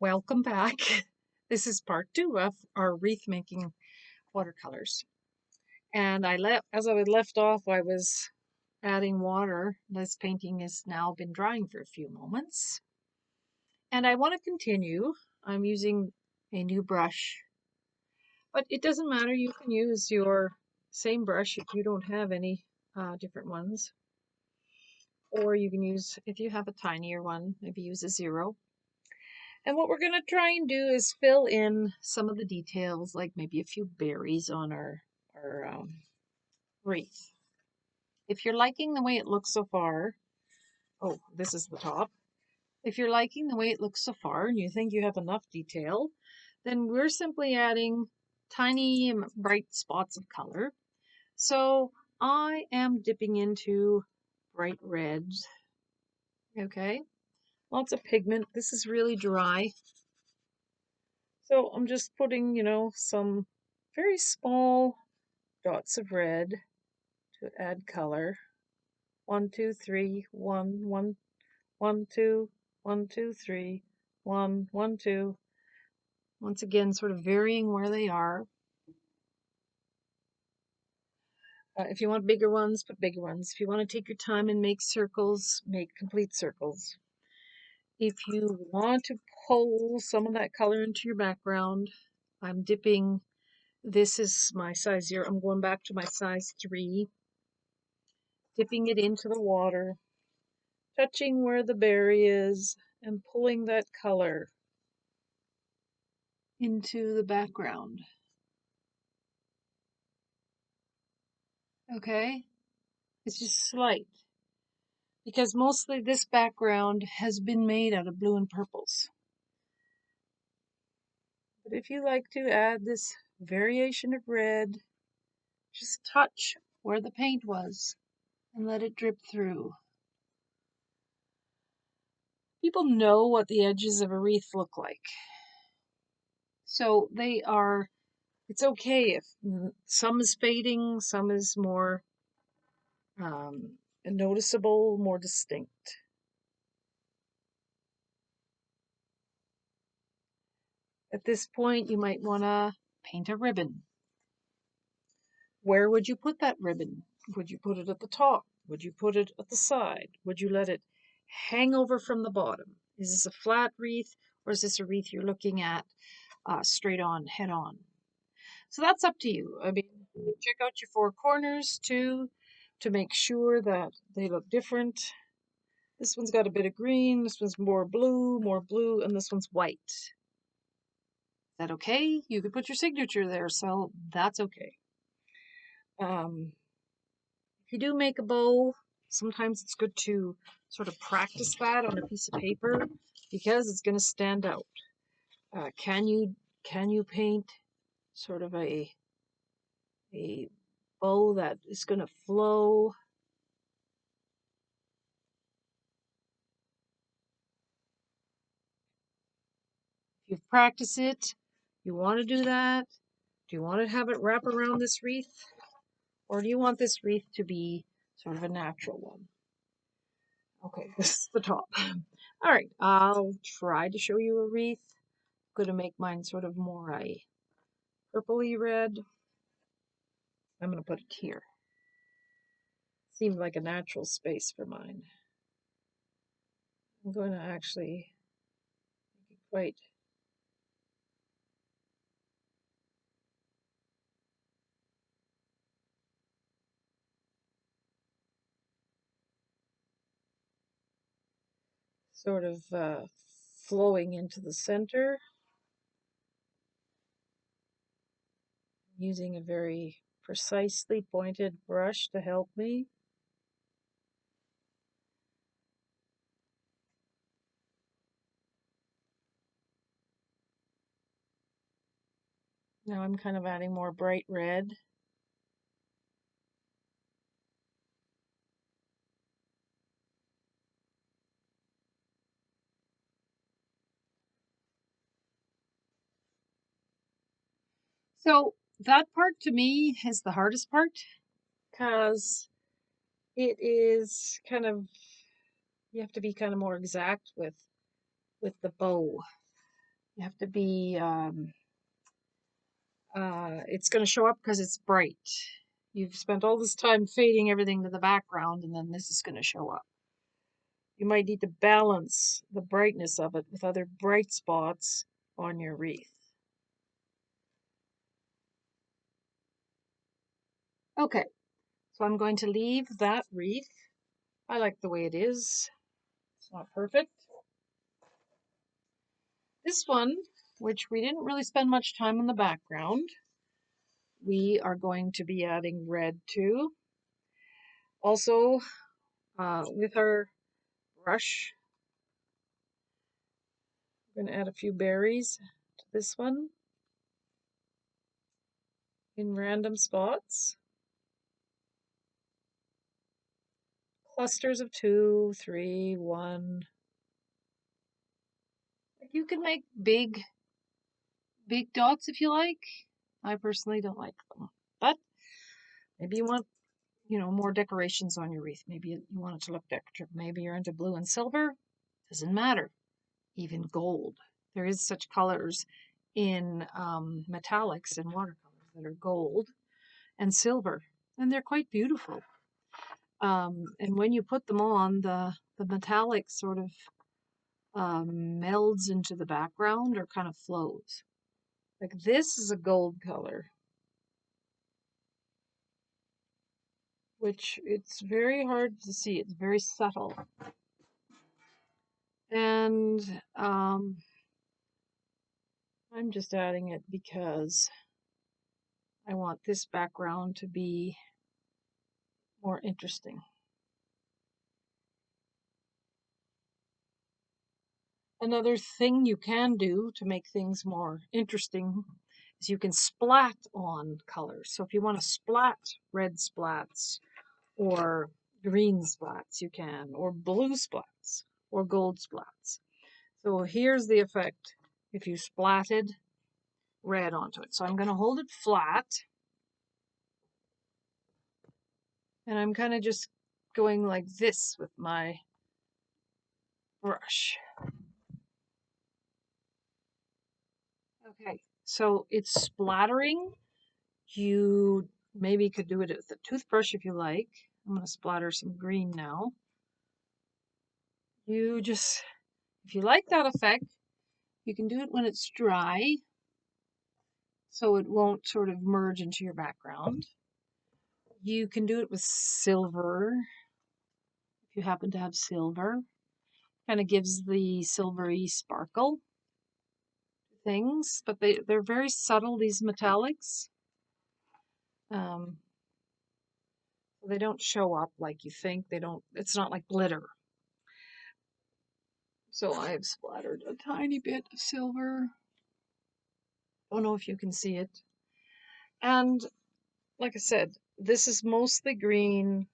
Welcome back. This is part 2 of our wreath making watercolors. And as I was left off, I was adding water. This painting has now been drying for a few moments. And I want to continue. I'm using a new brush, but it doesn't matter. You can use your same brush if you don't have any different ones. Or you can use, if you have a tinier one, maybe use a 0. And what we're going to try and do is fill in some of the details, like maybe a few berries on our wreath. If you're liking the way it looks so far, oh, this is the top. If you're liking the way it looks so far and you think you have enough detail, then we're simply adding tiny bright spots of color. So I am dipping into bright reds, okay? Lots of pigment. This is really dry. So I'm just putting, some very small dots of red to add color. 1, 2, 3, 1, 1, 1, 2, 1, 2, 3, 1, 1, 2. Once again, sort of varying where they are. If you want bigger ones, put bigger ones. If you want to take your time and make circles, make complete circles. If you want to pull some of that color into your background, I'm dipping. This is my size 0. I'm going back to my size 3. Dipping it into the water, touching where the berry is, and pulling that color into the background. Okay? It's just slight. Because mostly this background has been made out of blue and purples. But if you like to add this variation of red, just touch where the paint was and let it drip through. People know what the edges of a wreath look like. So it's okay if some is fading, some is more noticeable, more distinct. At this point, you might want to paint a ribbon. Where would you put that ribbon? Would you put it at the top? Would you put it at the side? Would you let it hang over from the bottom? Is this a flat wreath, or is this a wreath you're looking at straight on, head on? So that's up to you. I mean, check out your 4 corners too, to make sure that they look different. This one's got a bit of green, this one's more blue, and this one's white. Is that okay? You could put your signature there, so that's okay. If you do make a bow, sometimes it's good to sort of practice that on a piece of paper because it's going to stand out. Can you paint sort of a bow that is going to flow? If you've practiced it, you want to do that. Do you want to have it wrap around this wreath? Or do you want this wreath to be sort of a natural one? Okay, this is the top. All right, I'll try to show you a wreath. I'm going to make mine sort of more a purpley red. I'm going to put it here. Seems like a natural space for mine. I'm going to actually make it quite sort of flowing into the center. Using a very precisely pointed brush to help me. Now I'm kind of adding more bright red. So that part to me is the hardest part because it is kind of, you have to be kind of more exact with the bow. You have to be, it's going to show up because it's bright. You've spent all this time fading everything to the background, and then this is going to show up. You might need to balance the brightness of it with other bright spots on your wreath. Okay, so I'm going to leave that wreath. I like the way it is. It's not perfect. This one, which we didn't really spend much time in the background, we are going to be adding red to. Also, with our brush, I'm going to add a few berries to this one in random spots. Clusters of 2, 3, 1. You can make big dots if you like. I personally don't like them, but maybe you want, more decorations on your wreath. Maybe you want it to look decorative. Maybe you're into blue and silver. Doesn't matter. Even gold. There is such colors in metallics and watercolors that are gold and silver, and they're quite beautiful. And when you put them on, the metallic sort of melds into the background or kind of flows. Like this is a gold color, which it's very hard to see. It's very subtle. And I'm just adding it because I want this background to be more interesting. Another thing you can do to make things more interesting is you can splat on colors. So if you want to splat red splats or green splats, you can, or blue splats or gold splats. So here's the effect if you splatted red onto it. So I'm going to hold it flat, and I'm kind of just going like this with my brush. Okay, so it's splattering. You maybe could do it with a toothbrush if you like. I'm going to splatter some green now. If you like that effect, you can do it when it's dry, so it won't sort of merge into your background. You can do it with silver, if you happen to have silver. Kind of gives the silvery sparkle things, but they're very subtle, these metallics. They don't show up like you think. It's not like glitter. So I've splattered a tiny bit of silver. Don't know if you can see it. And like I said, this is mostly green.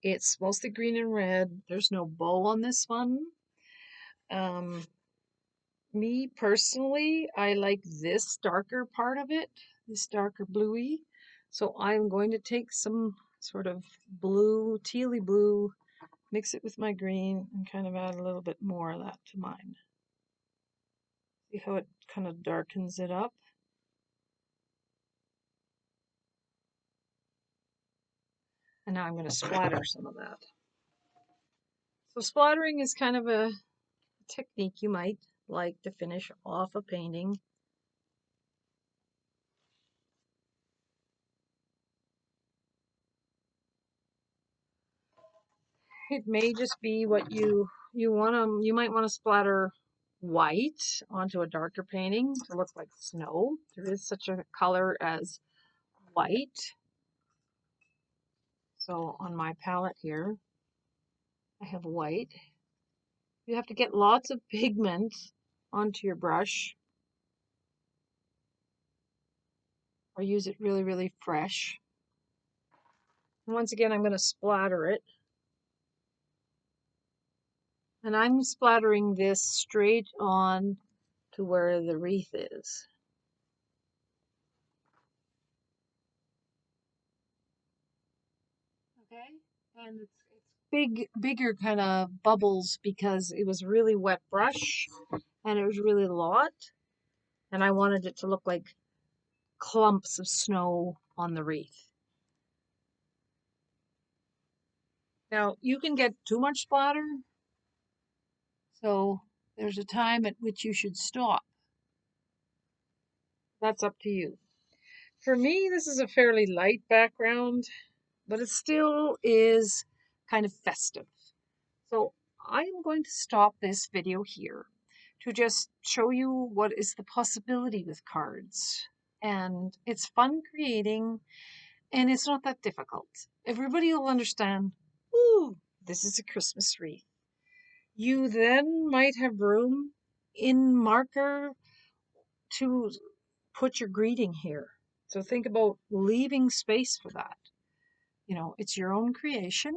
It's mostly green and red. There's no bow on this one. Me personally, I like this darker part of it, this darker bluey. So I'm going to take some sort of blue, tealy blue, mix it with my green, and kind of add a little bit more of that to mine. See how it kind of darkens it up? And now I'm going to splatter some of that. So splattering is kind of a technique you might like to finish off a painting. It may just be what you want to. You might want to splatter white onto a darker painting to look like snow. There is such a color as white. So on my palette here, I have white. You have to get lots of pigment onto your brush, or use it really, really fresh. And once again, I'm going to splatter it. And I'm splattering this straight on to where the wreath is. Okay, and it's bigger kind of bubbles because it was really wet brush, and it was really a lot, and I wanted it to look like clumps of snow on the wreath. Now, you can get too much splatter, so there's a time at which you should stop. That's up to you. For me, this is a fairly light background, but it still is kind of festive. So I am going to stop this video here to just show you what is the possibility with cards. And it's fun creating, and it's not that difficult. Everybody will understand, ooh, this is a Christmas wreath. You then might have room in marker to put your greeting here. So think about leaving space for that. You know, it's your own creation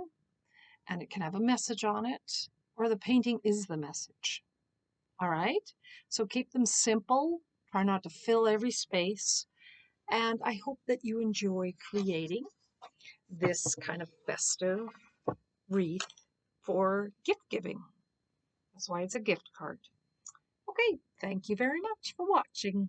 and it can have a message on it, or the painting is the message. All right? So keep them simple, try not to fill every space, and I hope that you enjoy creating this kind of festive wreath for gift giving. That's why it's a gift card. Okay, thank you very much for watching.